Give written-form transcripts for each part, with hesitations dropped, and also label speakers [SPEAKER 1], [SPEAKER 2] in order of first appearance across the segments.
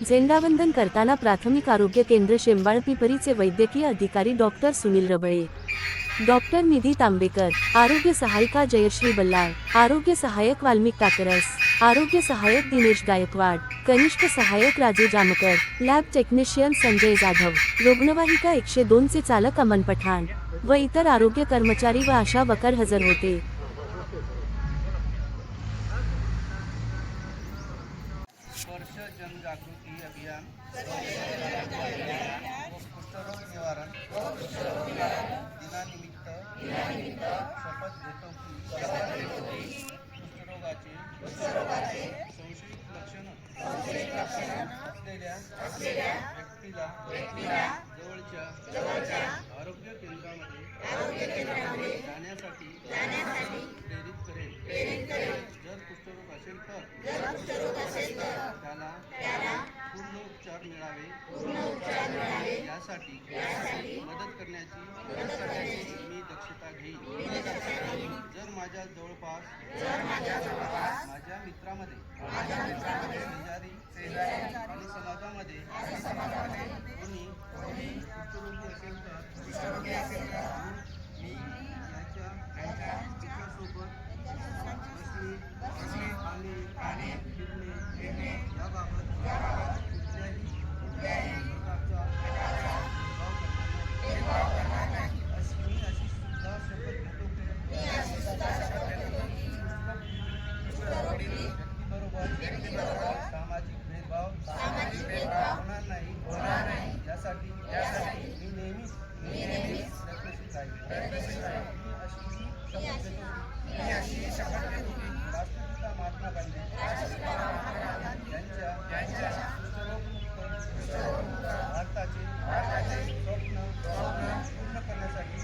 [SPEAKER 1] झेंडावंदन करताना प्राथमिक आरोग्य केंद्र शेंबाळपिंपरीचे वैद्यकीय अधिकारी डॉक्टर सुनील रबळे, डॉक्टर निधी तांबेकर, आरोग्य सहायिका जयश्री बल्लाळ, आरोग्य सहायक वाल्मिक टाकरस, आरोग्य सहायक दिनेश गायकवाड, कनिष्ठ सहायक राजू जामकर, लॅब टेक्निशियन संजय जाधव, रुग्णवाहिका 102 चे चालक अमन पठाण व इतर आरोग्य कर्मचारी व आशा वर्कर हजर होते.
[SPEAKER 2] स्पर्श जनजागृती अभियान व कुष्ठरोग निवारण दिनानिमित्त शपथ घेतो की कुष्ठरोगाचे संशयित लक्षण असलेल्या व्यक्तीला जवळच्या आरोग्य केंद्रामध्ये जाण्यासाठी प्रेरित करेल. जर कुष्ठरोग असेल तर त्याला पूर्ण उपचार मिळावे यासाठी मदत करण्याची मी दक्षता घेईन. जर माझ्या जवळपास माझ्या मित्रामध्ये शेजारी आणि समाजामध्ये कोणी कुष्ठरोगी असेल तर मी त्याच्यासोबत बसणे आणि फिरणे याबाबत कुठल्याही प्रकारचा भेदभाव करणार नाही. मी अशी सुद्धा शपथ घेतो की व्यक्तीबरोबर सामाजिक भेदभाव होणार नाही यासाठी मी नेहमीच प्रयत्नशील आहे. मी अशी शपथ घेतो की राष्ट्रपिता महात्मा गांधी यांच्या कुष्ठरोगमुक्त भारताचे स्वप्न पूर्ण करण्यासाठी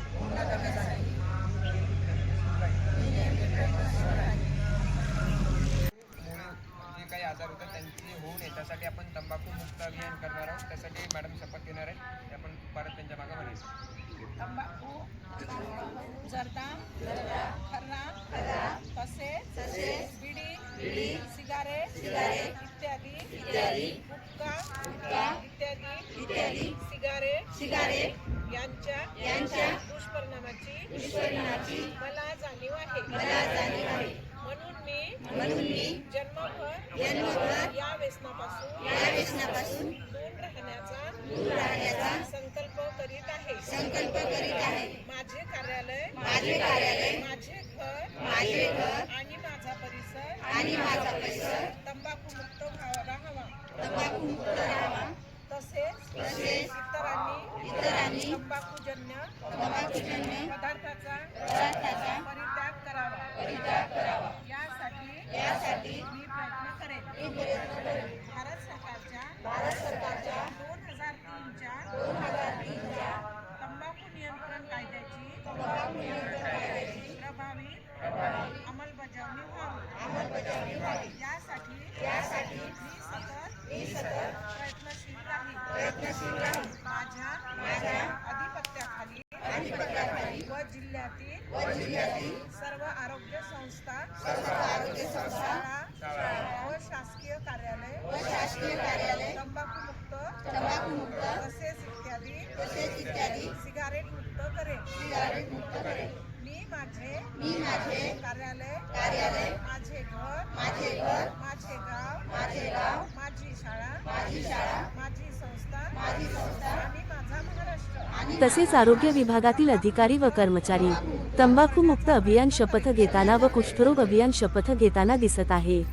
[SPEAKER 3] जे काही आजार होतात त्यांचे होऊ नये त्यासाठी आपण तंबाखू मुक्त अभियान करणार आहोत. त्यासाठी मॅडम शपथ घेणार आहे. ते आपण परत त्यांच्या मागे म्हणायचं.
[SPEAKER 4] तंबाखू, जर्दा, खर्रा, तसेच बिडी, सिगारेट इत्यादी गुटखा इत्यादी सिगारेट यांच्या दुष्परिणामाची मला जाणीव आहे. म्हणून मी जन्मभर या व्यसनापासून दूर राहण्याचा संकल्प करीत आहे. माझे कार्यालय, माझे घर आणि माझा परिसर तंबाखू मुक्त राहावा. तसेच इतरांनी तंबाखूजन्य पदार्थाचा परित्याग करावा. यासाठी मी प्रयत्न करेन. भारत सरकारच्या 2003च्या तंबाखू नियंत्रण कायद्याची प्रभावी अंमलबजावणी व्हावी. यासाठी मी सतत प्रयत्नशील राहील. माझ्या अधिपत्याखाली व जिल्ह्यातील सर्व आरोग्य संस्था, शाळा व शासकीय कार्यालय तंबाखू मुक्त तसेच इत्यादी सिगारेट मुक्त करेन. मी माझे कार्यालय, माझे घर, माझे गाव, माझी शाळा, माझी संस्था आणि माझा महाराष्ट्र.
[SPEAKER 1] तसेच आरोग्य विभागातील अधिकारी व कर्मचारी तंबाखू मुक्त अभियान शपथ घेताना व कुष्ठरोग अभियान शपथ घेताना दिसत आहे.